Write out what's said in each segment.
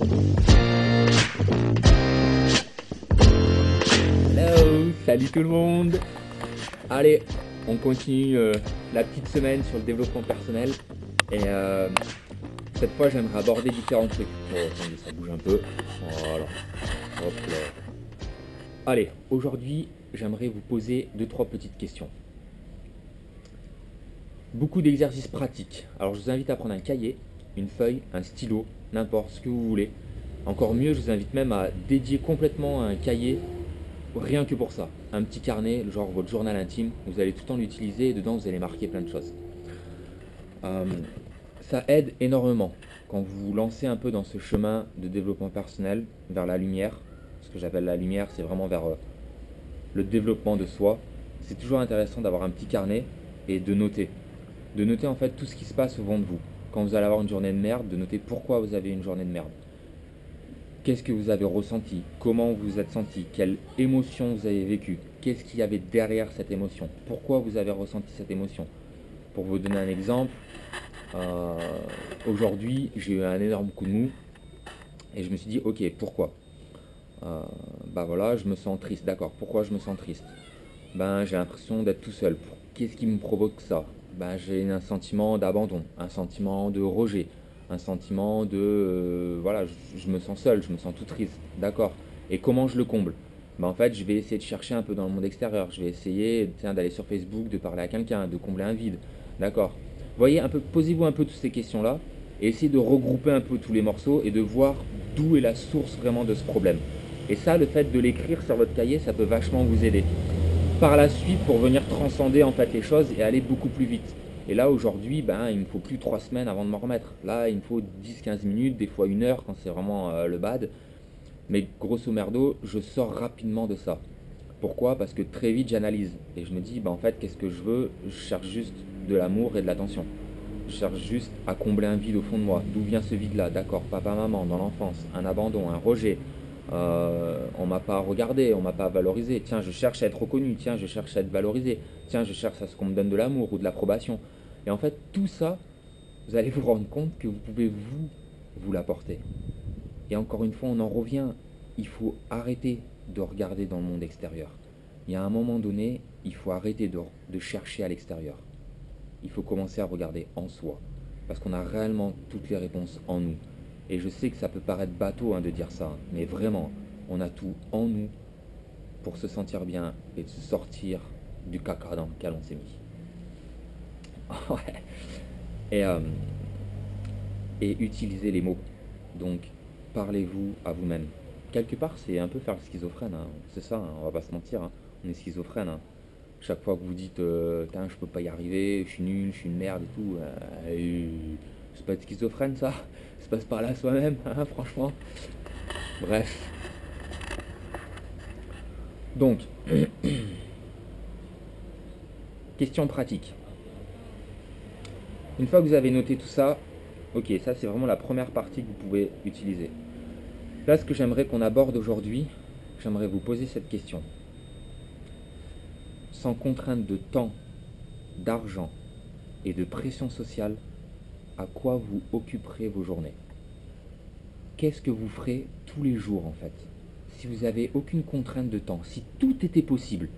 Hello, salut tout le monde. Allez, on continue la petite semaine sur le développement personnel. Et cette fois, j'aimerais aborder différents trucs. Oh, attendez, ça bouge un peu. Voilà. Hop là. Allez, aujourd'hui, j'aimerais vous poser 2-3 petites questions. Beaucoup d'exercices pratiques. Alors, je vous invite à prendre un cahier, une feuille, un stylo, n'importe ce que vous voulez. Encore mieux, je vous invite même à dédier complètement un cahier rien que pour ça. Un petit carnet, genre votre journal intime, vous allez tout le temps l'utiliser et dedans vous allez marquer plein de choses. Ça aide énormément quand vous vous lancez un peu dans ce chemin de développement personnel vers la lumière. Ce que j'appelle la lumière, c'est vraiment vers le développement de soi. C'est toujours intéressant d'avoir un petit carnet et de noter. De noter en fait tout ce qui se passe au fond de vous. Quand vous allez avoir une journée de merde, de noter pourquoi vous avez une journée de merde. Qu'est-ce que vous avez ressenti? Comment vous vous êtes senti? Quelle émotion vous avez vécue? Qu'est-ce qu'il y avait derrière cette émotion? Pourquoi vous avez ressenti cette émotion? Pour vous donner un exemple, aujourd'hui j'ai eu un énorme coup de mou et je me suis dit ok, pourquoi? Bah voilà, je me sens triste, d'accord. Pourquoi je me sens triste? Ben j'ai l'impression d'être tout seul. Qu'est-ce qui me provoque ça? Ben j'ai un sentiment d'abandon, un sentiment de rejet, un sentiment de voilà, je me sens seul, je me sens tout triste, d'accord. Et comment je le comble? Ben en fait, je vais essayer de chercher un peu dans le monde extérieur. Je vais essayer, tiens, d'aller sur Facebook, de parler à quelqu'un, de combler un vide, d'accord. Voyez un peu, posez-vous un peu toutes ces questions-là et essayez de regrouper un peu tous les morceaux et de voir d'où est la source vraiment de ce problème. Et ça, le fait de l'écrire sur votre cahier, ça peut vachement vous aider par la suite pour venir transcender en fait les choses et aller beaucoup plus vite. Et là aujourd'hui, ben, il me faut plus 3 semaines avant de m'en remettre. Là, il me faut 10-15 minutes, des fois 1 heure quand c'est vraiment le bad. Mais grosso merdo, je sors rapidement de ça. Pourquoi? Parce que très vite j'analyse et je me dis, ben, en fait, qu'est-ce que je veux? Je cherche juste de l'amour et de l'attention. Je cherche juste à combler un vide au fond de moi. D'où vient ce vide-là? D'accord, papa, maman, dans l'enfance, un abandon, un rejet. On m'a pas regardé, on m'a pas valorisé. Tiens, je cherche à être reconnu. Tiens, je cherche à être valorisé. Tiens, je cherche à ce qu'on me donne de l'amour ou de l'approbation. Et en fait, tout ça, vous allez vous rendre compte que vous pouvez vous l'apporter. Et encore une fois, on en revient. Il faut arrêter de regarder dans le monde extérieur. Il y a un moment donné, il faut arrêter de chercher à l'extérieur. Il faut commencer à regarder en soi. Parce qu'on a réellement toutes les réponses en nous. Et je sais que ça peut paraître bateau de dire ça, mais vraiment, on a tout en nous pour se sentir bien et de se sortir du caca dans lequel on s'est mis. Ouais. Et utiliser les mots. Donc, parlez-vous à vous-même. Quelque part, c'est un peu faire le schizophrène. C'est ça, on va pas se mentir. On est schizophrène. Chaque fois que vous dites je peux pas y arriver, je suis nul, je suis une merde et tout, c'est pas être schizophrène ça? Ça passe par là soi-même, franchement. Bref. Donc, question pratique. Une fois que vous avez noté tout ça, ok, ça c'est vraiment la première partie que vous pouvez utiliser. Là, ce que j'aimerais qu'on aborde aujourd'hui, j'aimerais vous poser cette question. Sans contrainte de temps, d'argent et de pression sociale, à quoi vous occuperez vos journées? Qu'est-ce que vous ferez tous les jours en fait? Si vous n'avez aucune contrainte de temps, si tout était possible,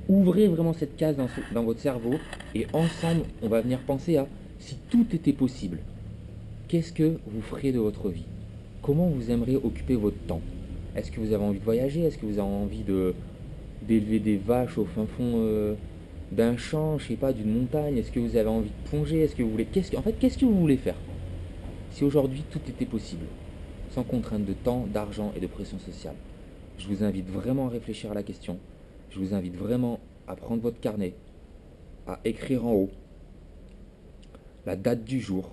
ouvrez vraiment cette case dans votre cerveau et ensemble, on va venir penser à si tout était possible. Qu'est-ce que vous ferez de votre vie? Comment vous aimeriez occuper votre temps? Est-ce que vous avez envie de voyager? Est-ce que vous avez envie d'élever des vaches au fin fond d'un champ, je sais pas, d'une montagne? Est-ce que vous avez envie de plonger? Est-ce que vous voulez... qu'est-ce que vous voulez faire? Si aujourd'hui tout était possible, sans contrainte de temps, d'argent et de pression sociale, je vous invite vraiment à réfléchir à la question. Je vous invite vraiment à prendre votre carnet, à écrire en haut la date du jour.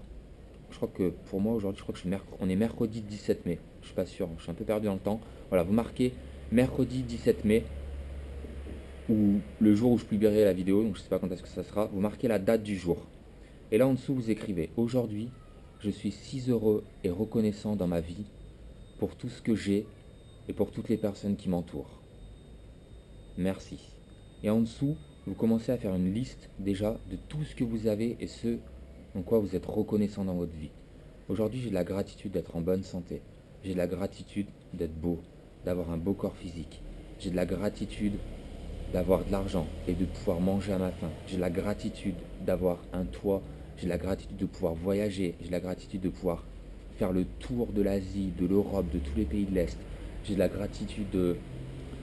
Je crois que pour moi aujourd'hui, je crois que on est mercredi 17 mai. Je suis pas sûr, je suis un peu perdu dans le temps. Voilà, vous marquez mercredi 17 mai ou le jour où je publierai la vidéo, donc je sais pas quand est-ce que ça sera. Vous marquez la date du jour. Et là en dessous, vous écrivez: aujourd'hui, je suis si heureux et reconnaissant dans ma vie pour tout ce que j'ai et pour toutes les personnes qui m'entourent. Merci. Et en dessous, vous commencez à faire une liste déjà de tout ce que vous avez et ce en quoi vous êtes reconnaissant dans votre vie. Aujourd'hui, j'ai de la gratitude d'être en bonne santé. J'ai de la gratitude d'être beau, d'avoir un beau corps physique. J'ai de la gratitude d'avoir de l'argent et de pouvoir manger à ma faim. J'ai de la gratitude d'avoir un toit. J'ai de la gratitude de pouvoir voyager. J'ai de la gratitude de pouvoir faire le tour de l'Asie, de l'Europe, de tous les pays de l'Est. J'ai de la gratitude de...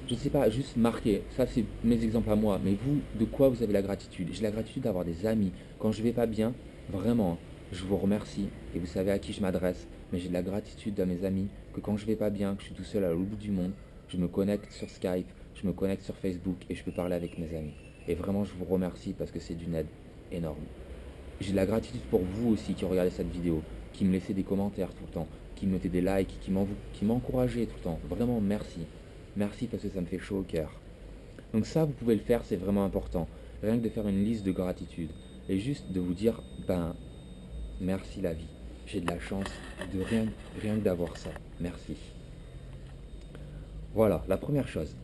Je ne sais pas, juste marquer. Ça, c'est mes exemples à moi. Mais vous, de quoi vous avez la gratitude? J'ai la gratitude d'avoir des amis. Quand je vais pas bien, vraiment, je vous remercie. Et vous savez à qui je m'adresse. Mais j'ai de la gratitude à mes amis que quand je vais pas bien, que je suis tout seul à l'autre bout du monde, je me connecte sur Skype, je me connecte sur Facebook et je peux parler avec mes amis. Et vraiment, je vous remercie parce que c'est d'une aide énorme. J'ai de la gratitude pour vous aussi qui regardez cette vidéo, qui me laissez des commentaires tout le temps, qui me mettez des likes, qui m'encouragez tout le temps. Vraiment, merci. Merci parce que ça me fait chaud au cœur. Donc ça, vous pouvez le faire, c'est vraiment important. Rien que de faire une liste de gratitude. Et juste de vous dire, ben, merci la vie. J'ai de la chance de rien que d'avoir ça. Merci. Voilà, la première chose.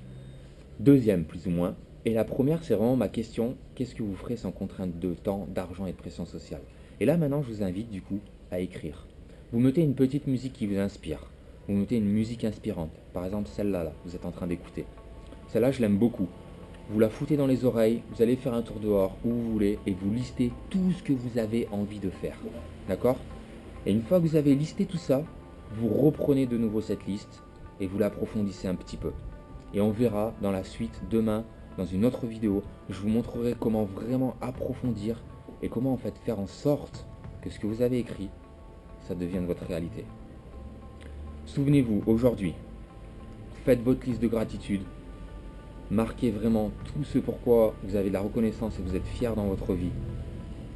Deuxième, plus ou moins. Et la première, c'est vraiment ma question. Qu'est-ce que vous ferez sans contrainte de temps, d'argent et de pression sociale? Et là, maintenant, je vous invite, du coup, à écrire. Vous mettez une petite musique qui vous inspire. Vous mettez une musique inspirante. Par exemple, celle-là, là, vous êtes en train d'écouter. Celle-là, je l'aime beaucoup. Vous la foutez dans les oreilles, vous allez faire un tour dehors, où vous voulez, et vous listez tout ce que vous avez envie de faire. D'accord? Et une fois que vous avez listé tout ça, vous reprenez de nouveau cette liste et vous l'approfondissez un petit peu. Et on verra dans la suite, demain, dans une autre vidéo, je vous montrerai comment vraiment approfondir et comment en fait faire en sorte que ce que vous avez écrit, ça devienne votre réalité. Souvenez-vous, aujourd'hui, faites votre liste de gratitude, marquez vraiment tout ce pourquoi vous avez de la reconnaissance et vous êtes fier dans votre vie.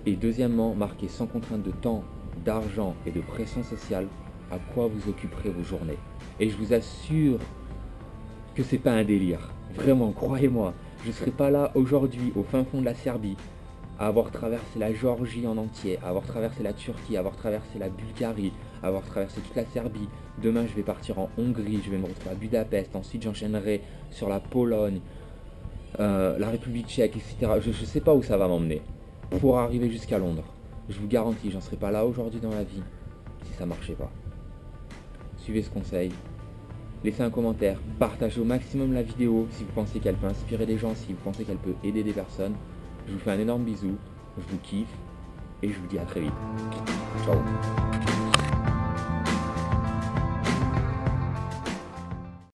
Et deuxièmement, marquez sans contrainte de temps, d'argent et de pression sociale à quoi vous occuperez vos journées. Et je vous assure que c'est pas un délire. Vraiment, croyez-moi, je ne serais pas là aujourd'hui au fin fond de la Serbie à avoir traversé la Géorgie en entier, à avoir traversé la Turquie, à avoir traversé la Bulgarie, à avoir traversé toute la Serbie. Demain, je vais partir en Hongrie, je vais me retrouver à Budapest, ensuite j'enchaînerai sur la Pologne, la République tchèque, etc. Je ne sais pas où ça va m'emmener pour arriver jusqu'à Londres. Je vous garantis, j'en serais pas là aujourd'hui dans la vie si ça marchait pas. Suivez ce conseil, laissez un commentaire, partagez au maximum la vidéo si vous pensez qu'elle peut inspirer des gens, si vous pensez qu'elle peut aider des personnes. Je vous fais un énorme bisou, je vous kiffe et je vous dis à très vite. Ciao.